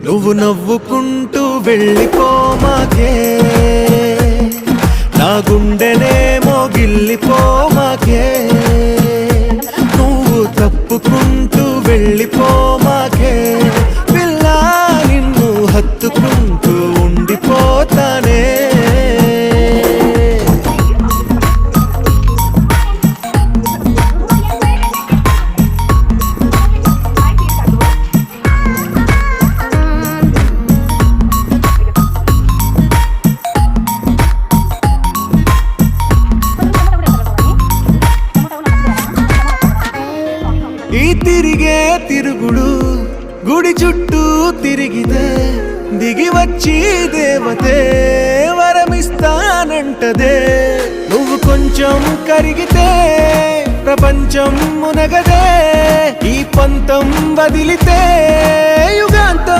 నువ్వు నవ్వుకుంటూ వెళ్ళిపోమాకే, నా గుండెనేమో గిల్లిపోమాకే. నువ్వు తప్పుకుంటూ వెళ్ళిపోమాకే పిల్ల, నిన్ను హత్తుకుంటూ ఉండిపోతానే. ఈ తిరిగే తిరుగుడు గుడి చుట్టూ తిరిగితే దిగి వచ్చి దేవతే వరమిస్తానంటదే. నువ్వు కొంచెం కరిగితే ప్రపంచం మునగదే, ఈ పంతం వదిలితే యుగాంతం